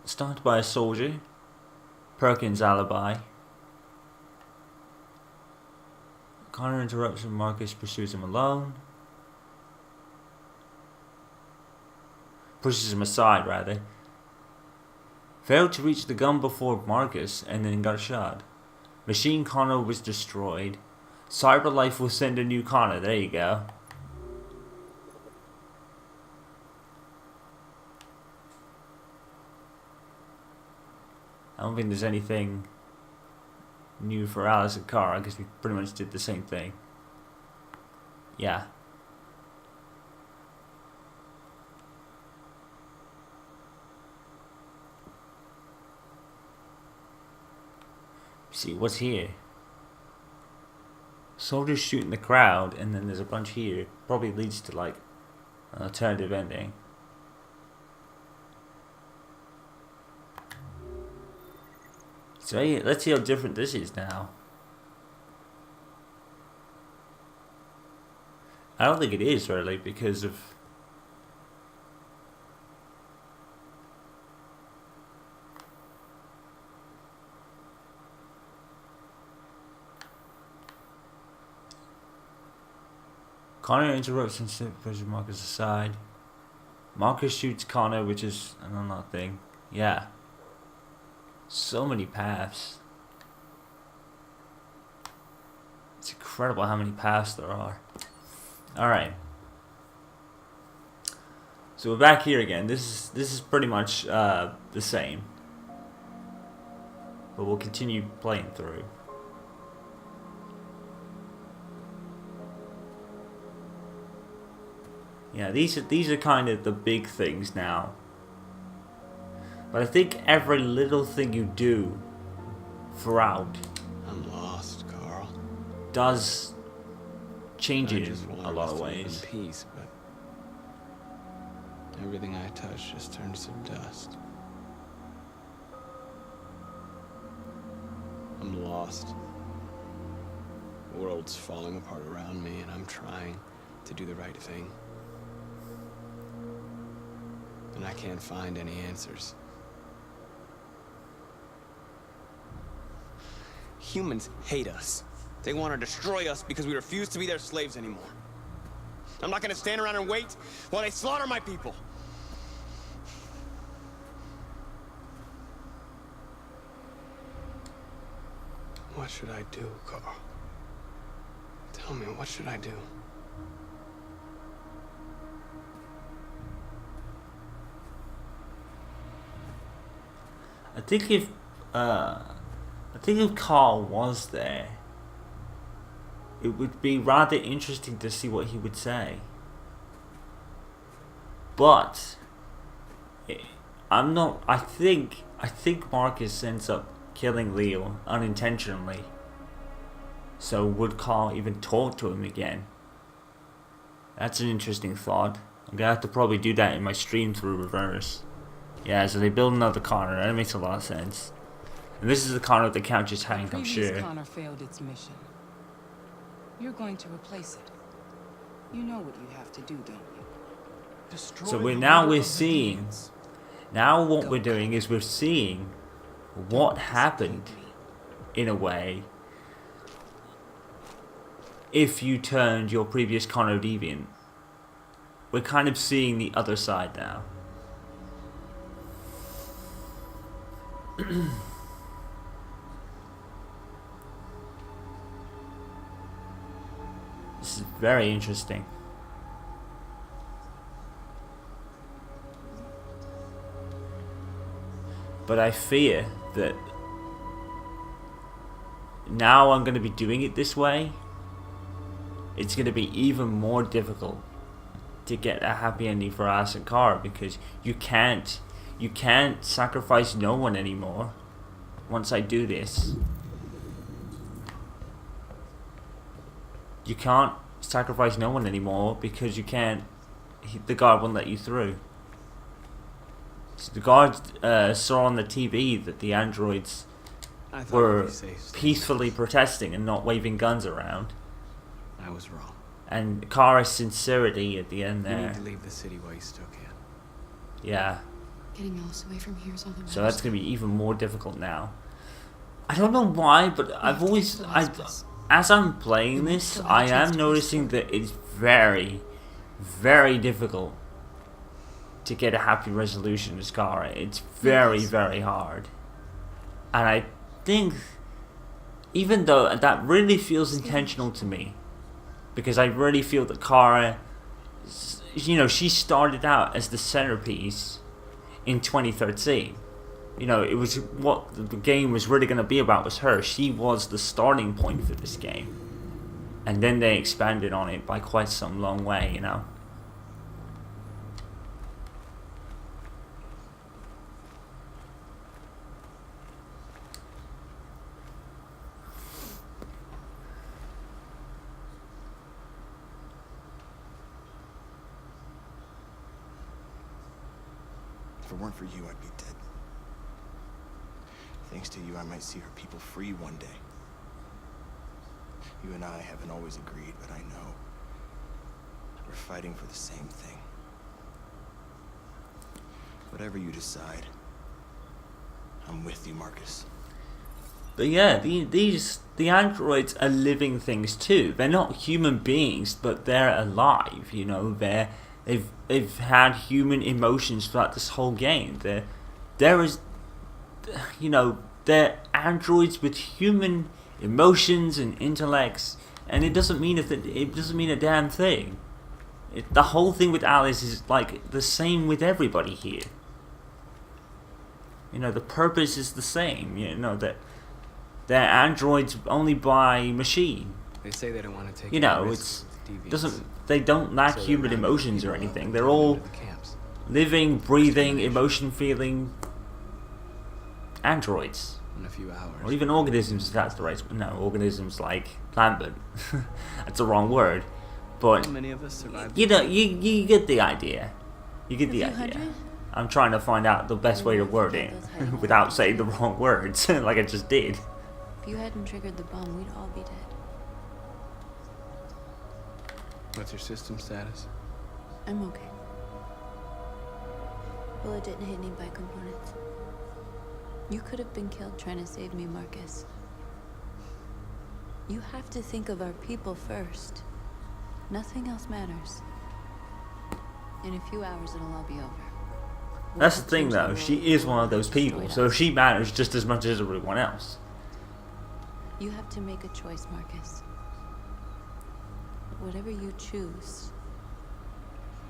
Started by a soldier. Perkins' alibi. Connor interrupts and Marcus pursues him alone. Pushes him aside, rather. Failed to reach the gun before Marcus and then got shot. Machine Connor was destroyed. Cyberlife will send a new Connor. There you go. I don't think there's anything new for Alice and Kara because we pretty much did the same thing. Yeah. See, what's here? Soldiers shooting the crowd, and then there's a bunch here. Probably leads to like an alternative ending. So yeah, let's see how different this is now. I don't think it is really because of Connor interrupts and pushes Marcus aside. Marcus shoots Connor, which is another thing. Yeah. So many paths. It's incredible how many paths there are. Alright. So we're back here again. This is pretty much the same. But we'll continue playing through. Yeah, these are kind of the big things now. But I think every little thing you do throughout I'm lost, Carl. does change I it just in want a to lot of rest in ways. peace, but everything I touch just turns to dust. I'm lost. The world's falling apart around me, and I'm trying to do the right thing. And I can't find any answers. Humans hate us. They want to destroy us because we refuse to be their slaves anymore. I'm not gonna stand around and wait while they slaughter my people. What should I do, Carl? Tell me, what should I do? I think if Carl was there, it would be rather interesting to see what he would say. But I'm not. I think Marcus ends up killing Leo unintentionally. So would Carl even talk to him again? That's an interesting thought. I'm gonna have to probably do that in my stream through reverse. Yeah, so they build another Connor. That makes a lot of sense. And this is the Connor the couch just hanged, I'm sure. Connor failed its mission. You're going to replace it. You know what you have to do, don't you? Destroy So we're seeing. Now what we're doing is we're seeing what happened, in a way, if you turned your previous Connor deviant. We're kind of seeing the other side now. This is very interesting. But I fear that now I'm going to be doing it this way. It's going to be even more difficult to get a happy ending for Alice and Kara because you can't sacrifice no one anymore once I do this. You can't sacrifice no one anymore because you can't. The guard won't let you through. So the guard saw on the TV that the androids were peacefully protesting and not waving guns around. I was wrong. And Kara's sincerity at the end there. You need to leave the city while you still can. Yeah. Getting Alice away from here is all that matters. So that's going to be even more difficult now. I don't know why, but as I'm playing this, I am noticing that it's very, very difficult to get a happy resolution to Scar. It's very, very hard. And I think, even though that really feels intentional to me, because I really feel that Kara, you know, she started out as the centerpiece in 2013. You know, it was what the game was really going to be about, was her. She was the starting point for this game. And then they expanded on it by quite some long way, you know. If it weren't for you, I'd be dead. Thanks to you, I might see her people free one day. You and I haven't always agreed, but I know we're fighting for the same thing. Whatever you decide, I'm with you, Marcus. But yeah, the androids are living things too. They're not human beings, but they're alive. You know, they've had human emotions throughout this whole game. There is, you know, they're androids with human emotions and intellects, and it doesn't mean a damn thing. The whole thing with Alice is like the same with everybody here. You know, the purpose is the same. You know that they're androids only by machine. They say they don't want to take. You know, they don't lack human emotions or anything. They're all living, breathing, emotion-feeling androids. In a few hours. Or even organisms, if that's the right. No, organisms like Lambert. That's the wrong word. But how many of us survived? you know, you get the idea. You get the idea. 100? I'm trying to find out the best way to word it without saying the wrong words, like I just did. If you hadn't triggered the bomb, we'd all be dead. What's your system status? I'm okay. Bullet didn't hit any components. You could have been killed trying to save me, Marcus. You have to think of our people first. Nothing else matters. In a few hours, it'll all be over. That's the thing, though. She is one of those people, so she matters just as much as everyone else. You have to make a choice, Marcus. Whatever you choose,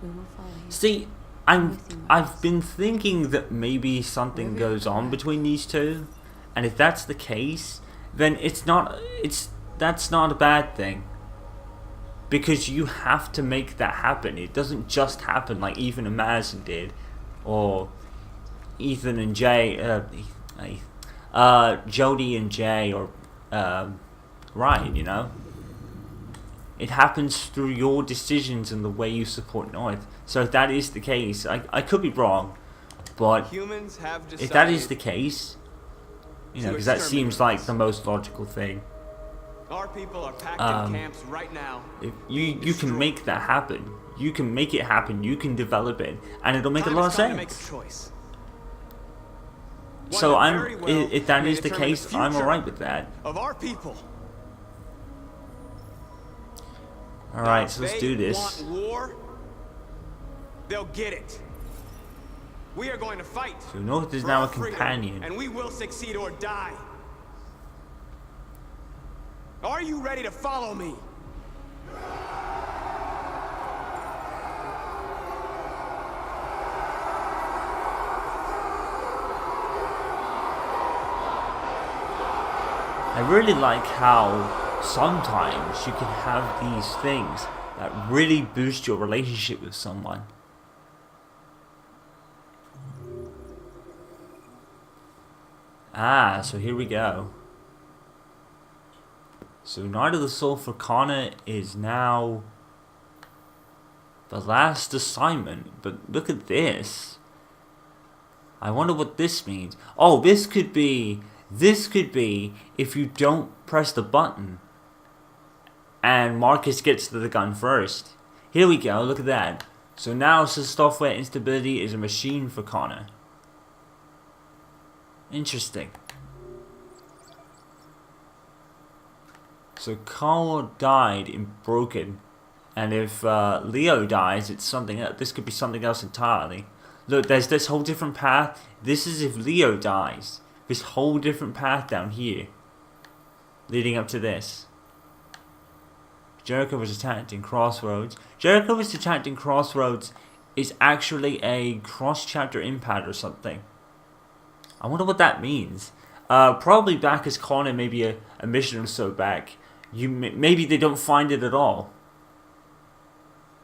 we will follow you. See, I've been thinking that maybe something goes on between these two, and if that's the case, then that's not a bad thing. Because you have to make that happen. It doesn't just happen like Ethan and Madison did, or Ethan and Jay, Jodie and Jay, or Ryan. You know, it happens through your decisions and the way you support North. So if that is the case, I could be wrong, but Humans have if that is the case, you know, because that seems like the most logical thing. Our people are packed in camps right now. If you can make that happen. You can make it happen. You can develop it, and it'll make a lot of sense. Make a choice. So if that is the case, I'm alright with that. Of our people. Alright, so let's do this. Want war? They'll get it. We are going to fight. So North is now a companion. And we will succeed or die. Are you ready to follow me? I really like how sometimes you can have these things that really boost your relationship with someone. So here we go. So Night of the Soul for Connor is now the last assignment. But look at this. I wonder what this means. Oh, this could be if you don't press the button and Marcus gets to the gun first. Here we go, look at that. So now it says software instability is a machine for Connor. Interesting. So Carl died in Broken, and if Leo dies, it's something else. This could be something else entirely. Look, there's this whole different path. This is if Leo dies. This whole different path down here, leading up to this. Jericho was attacked in Crossroads. Jericho was attacked in Crossroads is actually a cross-chapter impact or something. I wonder what that means. Probably back as Connor, maybe a mission or so back. Maybe they don't find it at all.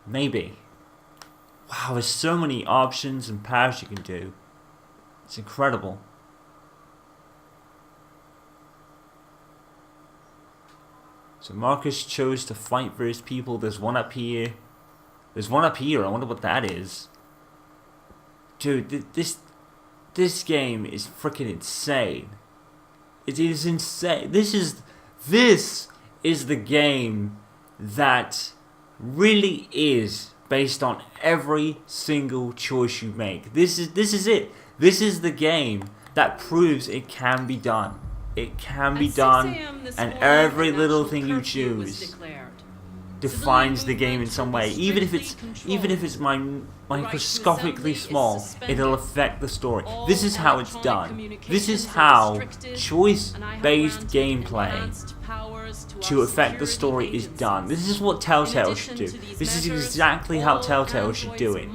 Maybe. Wow, there's so many options and paths you can do. It's incredible. So Marcus chose to fight for his people. There's one up here. There's one up here. I wonder what that is. Dude, this game is freaking insane. It is insane. This is the game that really is based on every single choice you make. This is it. This is the game that proves it can be done. It can be done, and every little thing you choose defines the game in some way. Even if it's microscopically small, it'll affect the story. This is how it's done. This is how choice-based gameplay to affect the story is done. This is what Telltale should do. This is exactly how Telltale should do it.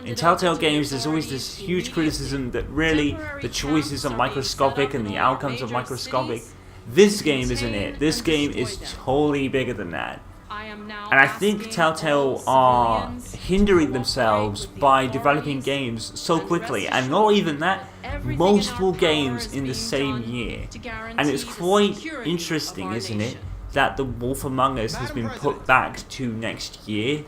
In Telltale games, there's always this huge criticism that really the choices are microscopic and the outcomes are microscopic. This game isn't it. This game is totally bigger than that. And I think Telltale are hindering themselves by developing games so quickly, and not even that, multiple games in the same year. And it's quite interesting, isn't it, that The Wolf Among Us has been put back to next year.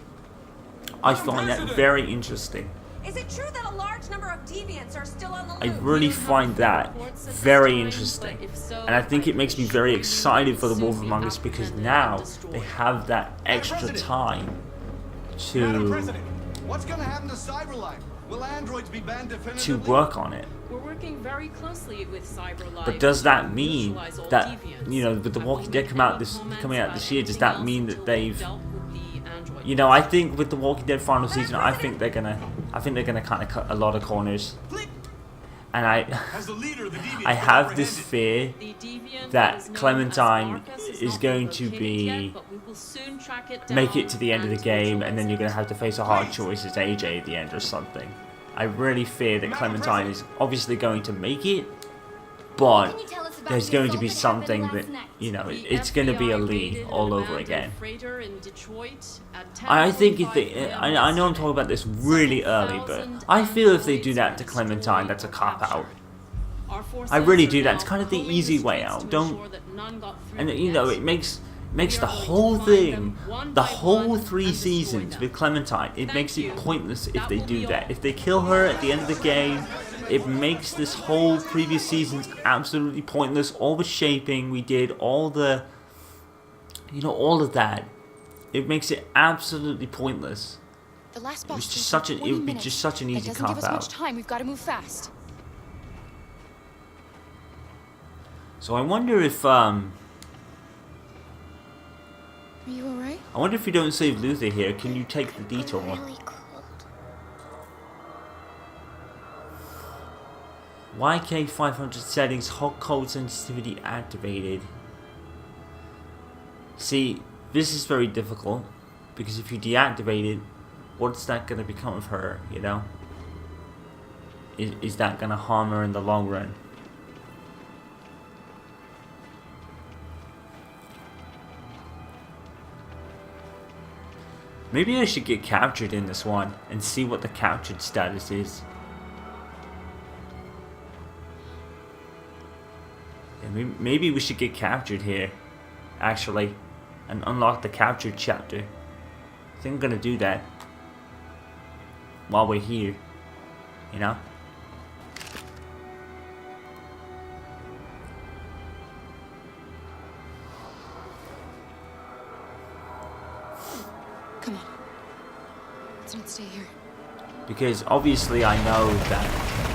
I find that very interesting. Is it true that a large number of deviants are still on the loose? I really find that very interesting. And I think it makes me very excited for The Wolf Among Us because now they have that extra time What's going to happen to Cyberlife? Will androids be banned definitively? to work on it. We're working very closely with Cyberlife. But does that mean that, you know, with The Walking Dead coming out this year, does that mean that they've, you know, I think with The Walking Dead final season, I think they're gonna kind of cut a lot of corners, and I have this fear that Clementine is going to make it to the end of the game, and then you're going to have to face a hard choice as AJ at the end or something. I really fear that Clementine is obviously going to make it, but there's going to be something that, you know, it's going to be a Lee all over again. I think if they, I know I'm talking about this really early, but I feel if they do that to Clementine, that's a cop-out. I really do that. It's kind of the easy way out. And you know, it makes the whole thing, the whole 3 seasons with Clementine, it makes it pointless if they do that. If they kill her at the end of the game, it makes this whole previous seasons absolutely pointless. All the shaping we did, all the, you know, all of that, it makes it absolutely pointless. The last boss It's just such an, it would be just such an easy cop out. Time. We've got to move fast. So I wonder if Are you alright? I wonder if you don't save Luther here, can you take the detour? Really cold. YK500 settings, hot cold sensitivity activated. See, this is very difficult, because if you deactivate it, what's that going to become of her, you know? Is that going to harm her in the long run? Maybe I should get captured in this one and see what the captured status is. Yeah, maybe we should get captured here, actually, and unlock the captured chapter. I think I'm gonna do that while we're here, you know? Come on. Let's not stay here. Because obviously I know that